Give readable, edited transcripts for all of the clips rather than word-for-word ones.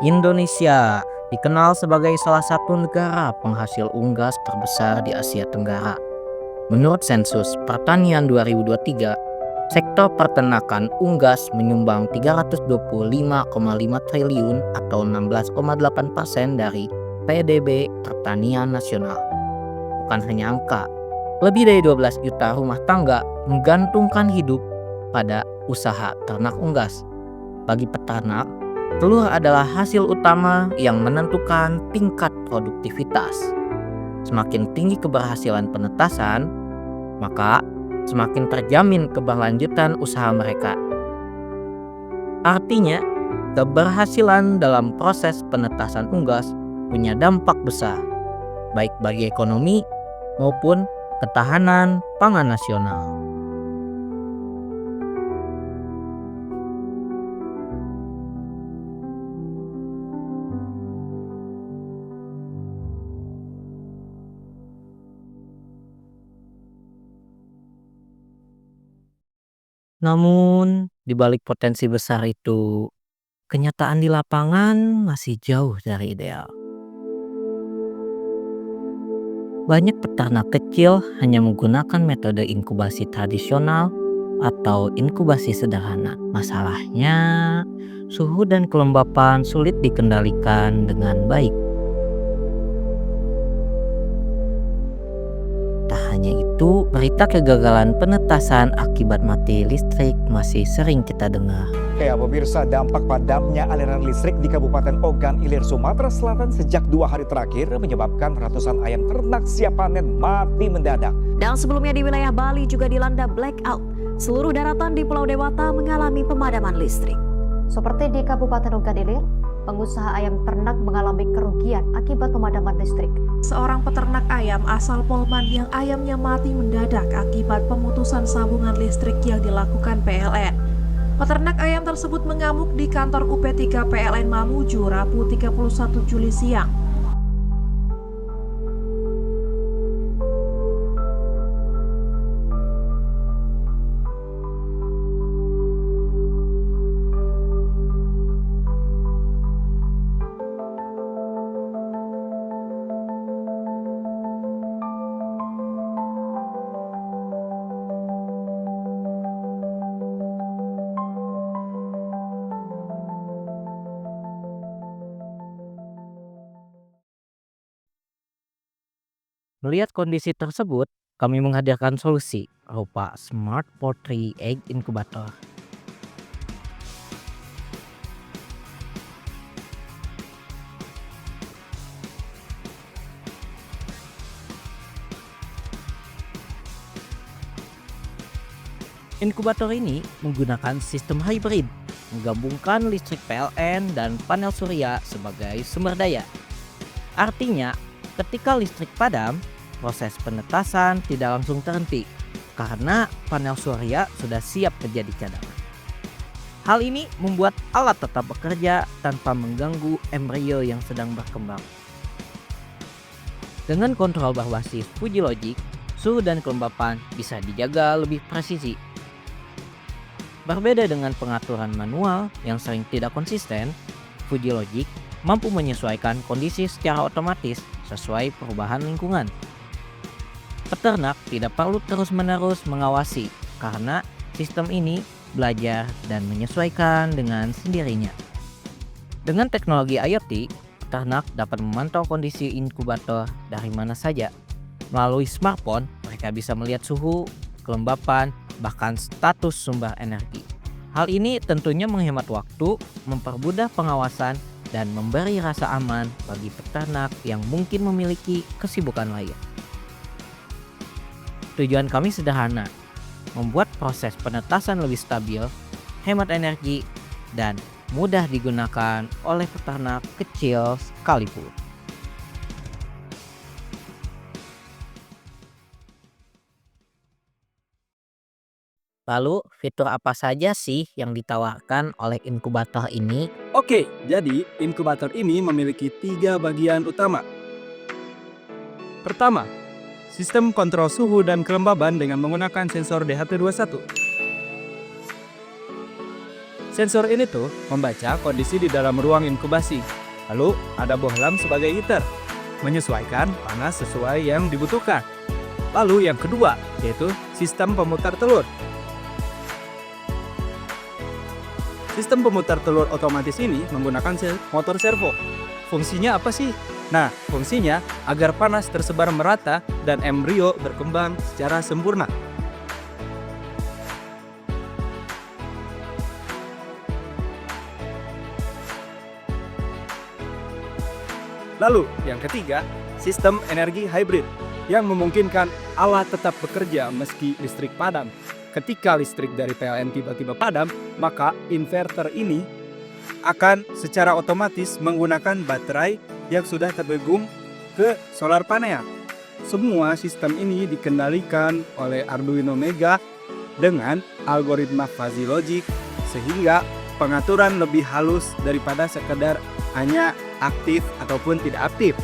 Indonesia dikenal sebagai salah satu negara penghasil unggas terbesar di Asia Tenggara. Menurut sensus pertanian 2023, sektor peternakan unggas menyumbang 325,5 triliun atau 16,8% dari PDB pertanian nasional. Bukan hanya angka, lebih dari 12 juta rumah tangga menggantungkan hidup pada usaha ternak unggas. Bagi peternak, telur adalah hasil utama yang menentukan tingkat produktivitas. Semakin tinggi keberhasilan penetasan, maka semakin terjamin keberlanjutan usaha mereka. Artinya, keberhasilan dalam proses penetasan unggas punya dampak besar, baik bagi ekonomi maupun ketahanan pangan nasional. Namun, di balik potensi besar itu, kenyataan di lapangan masih jauh dari ideal. Banyak peternak kecil hanya menggunakan metode inkubasi tradisional atau inkubasi sederhana. Masalahnya, suhu dan kelembapan sulit dikendalikan dengan baik. Tak hanya itu, berita kegagalan penetasan akibat mati listrik masih sering kita dengar. Ya pemirsa, dampak padamnya aliran listrik di Kabupaten Ogan Ilir, Sumatera Selatan sejak 2 hari terakhir menyebabkan ratusan ayam ternak siap panen mati mendadak. Dan sebelumnya di wilayah Bali juga dilanda blackout. Seluruh daratan di Pulau Dewata mengalami pemadaman listrik. Seperti di Kabupaten Ogan Ilir, pengusaha ayam ternak mengalami kerugian akibat pemadaman listrik. Seorang peternak ayam asal Polman yang ayamnya mati mendadak akibat pemutusan sambungan listrik yang dilakukan PLN. Peternak ayam tersebut mengamuk di kantor UP3 PLN Mamuju Rabu 31 Juli siang. Melihat kondisi tersebut, kami menghadirkan solusi berupa Smart Poultry Egg Incubator. Inkubator ini menggunakan sistem hybrid, menggabungkan listrik PLN dan panel surya sebagai sumber daya. Artinya, ketika listrik padam, proses penetasan tidak langsung terhenti karena panel surya sudah siap menjadi cadangan. Hal ini membuat alat tetap bekerja tanpa mengganggu embrio yang sedang berkembang. Dengan kontrol berbasis FujiLogic, suhu dan kelembapan bisa dijaga lebih presisi. Berbeda dengan pengaturan manual yang sering tidak konsisten, FujiLogic mampu menyesuaikan kondisi secara otomatis sesuai perubahan lingkungan. Peternak tidak perlu terus-menerus mengawasi karena sistem ini belajar dan menyesuaikan dengan sendirinya. Dengan teknologi IoT, peternak dapat memantau kondisi inkubator dari mana saja. Melalui smartphone, mereka bisa melihat suhu, kelembapan, bahkan status sumber energi. Hal ini tentunya menghemat waktu, mempermudah pengawasan, dan memberi rasa aman bagi peternak yang mungkin memiliki kesibukan lain. Tujuan kami sederhana, membuat proses penetasan lebih stabil, hemat energi, dan mudah digunakan oleh peternak kecil sekalipun. Lalu, fitur apa saja sih yang ditawarkan oleh inkubator ini? Oke, jadi inkubator ini memiliki 3 bagian utama. Pertama, sistem kontrol suhu dan kelembaban dengan menggunakan sensor DHT21. Sensor ini tuh membaca kondisi di dalam ruang inkubasi. Lalu ada bohlam sebagai heater, menyesuaikan panas sesuai yang dibutuhkan. Lalu yang kedua, yaitu sistem pemutar telur. Sistem pemutar telur otomatis ini menggunakan motor servo. Fungsinya apa sih? Nah, fungsinya agar panas tersebar merata dan embrio berkembang secara sempurna. Lalu, yang ketiga, sistem energi hybrid yang memungkinkan alat tetap bekerja meski listrik padam. Ketika listrik dari PLN tiba-tiba padam, maka inverter ini akan secara otomatis menggunakan baterai yang sudah terhubung ke solar panel. Semua sistem ini dikendalikan oleh Arduino Mega dengan algoritma fuzzy logic, sehingga pengaturan lebih halus daripada sekedar hanya aktif ataupun tidak aktif.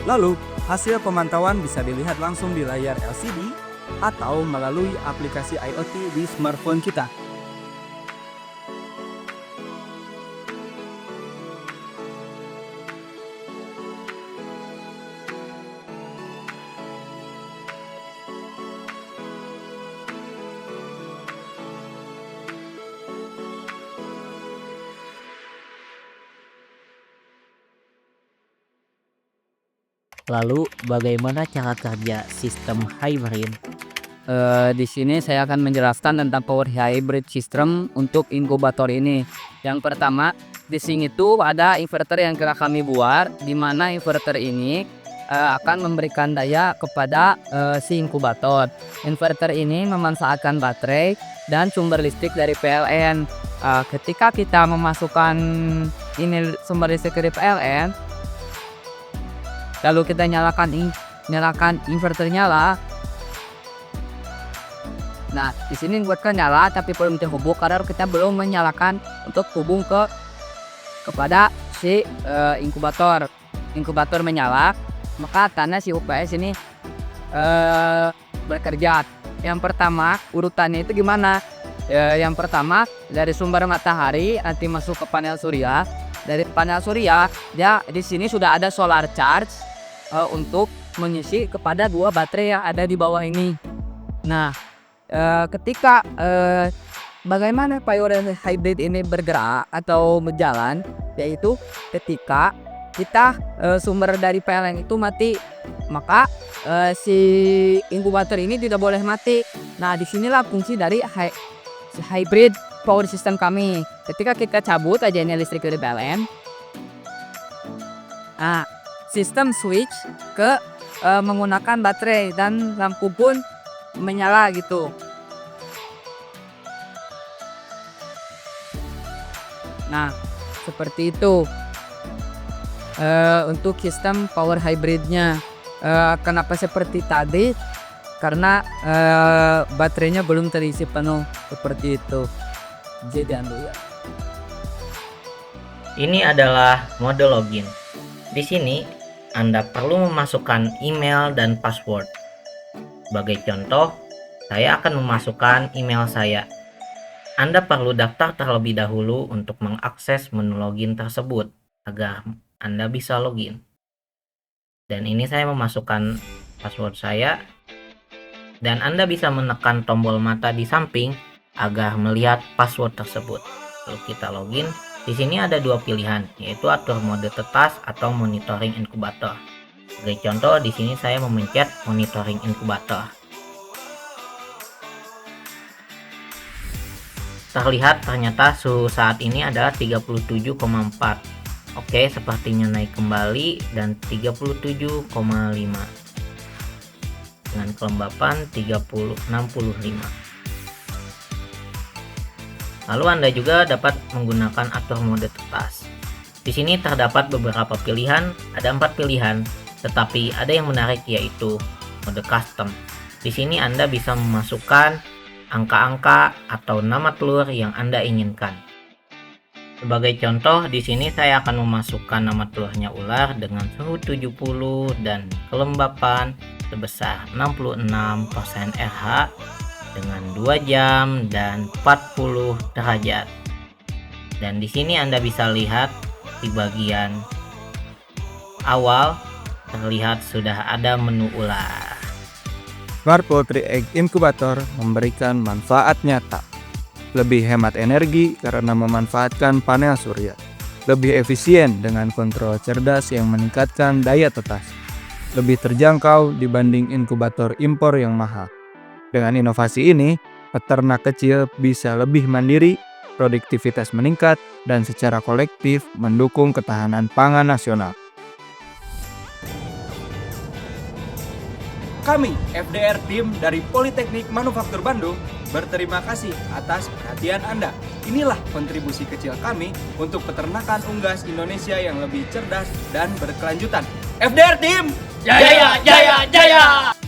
Lalu, hasil pemantauan bisa dilihat langsung di layar LCD atau melalui aplikasi IoT di smartphone kita. Lalu bagaimana cara kerja sistem hybrid? Di sini saya akan menjelaskan tentang power hybrid system untuk inkubator ini. Yang pertama, di sini tuh ada inverter yang telah kami buat, di mana inverter ini akan memberikan daya kepada si inkubator. Inverter ini memanfaatkan baterai dan sumber listrik dari PLN. Ketika kita memasukkan ini sumber listrik dari PLN, lalu kita nyalakan inverter nyala. Nah, di sini buatkan nyala tapi belum terhubung karena kita belum menyalakan untuk hubung kepada si inkubator. Inkubator menyala, maka tanda si UPS ini bekerja. Yang pertama, urutannya itu gimana? Yang pertama, dari sumber matahari nanti masuk ke panel surya. Dari panel surya, dia di sini sudah ada solar charge untuk mengisi kepada dua baterai yang ada di bawah ini. Nah, ketika bagaimana power hybrid ini bergerak atau berjalan, yaitu ketika kita sumber dari PLN itu mati, maka si inkubator ini tidak boleh mati. Nah, disinilah fungsi dari hybrid power system kami. Ketika kita cabut aja ini listrik dari PLN, nah, sistem switch ke menggunakan baterai dan lampu pun menyala gitu. Nah, seperti itu untuk sistem power hybridnya. Kenapa seperti tadi? Karena baterainya belum terisi penuh, seperti itu. Jadi ya. Ini adalah mode login. Di sini Anda perlu memasukkan email dan password. Sebagai contoh, saya akan memasukkan email saya. Anda perlu daftar terlebih dahulu untuk mengakses menu login tersebut agar Anda bisa login. Dan ini saya memasukkan password saya. Dan Anda bisa menekan tombol mata di samping agar melihat password tersebut. Lalu kita login. Di sini ada dua pilihan, yaitu atur mode tetas atau monitoring inkubator. Sebagai contoh, di sini saya memencet monitoring inkubator. Terlihat ternyata suhu saat ini adalah 37,4. Oke, sepertinya naik kembali dan 37,5. Dengan kelembapan 65. Lalu Anda juga dapat menggunakan atur mode tetas. Di sini terdapat beberapa pilihan, ada 4 pilihan, tetapi ada yang menarik yaitu mode custom. Di sini Anda bisa memasukkan angka-angka atau nama telur yang Anda inginkan. Sebagai contoh, di sini saya akan memasukkan nama telurnya ular dengan suhu 70 dan kelembapan sebesar 66% RH dengan 2 jam dan 40 derajat. Dan di sini Anda bisa lihat di bagian awal terlihat sudah ada menu ular. Smart Poultry Egg Incubator memberikan manfaat nyata. Lebih hemat energi karena memanfaatkan panel surya. Lebih efisien dengan kontrol cerdas yang meningkatkan daya tetas. Lebih terjangkau dibanding inkubator impor yang mahal. Dengan inovasi ini, peternak kecil bisa lebih mandiri, produktivitas meningkat, dan secara kolektif mendukung ketahanan pangan nasional. Kami, FDR Tim dari Politeknik Manufaktur Bandung, berterima kasih atas perhatian Anda. Inilah kontribusi kecil kami untuk peternakan unggas Indonesia yang lebih cerdas dan berkelanjutan. FDR Tim! Jaya, jaya, jaya!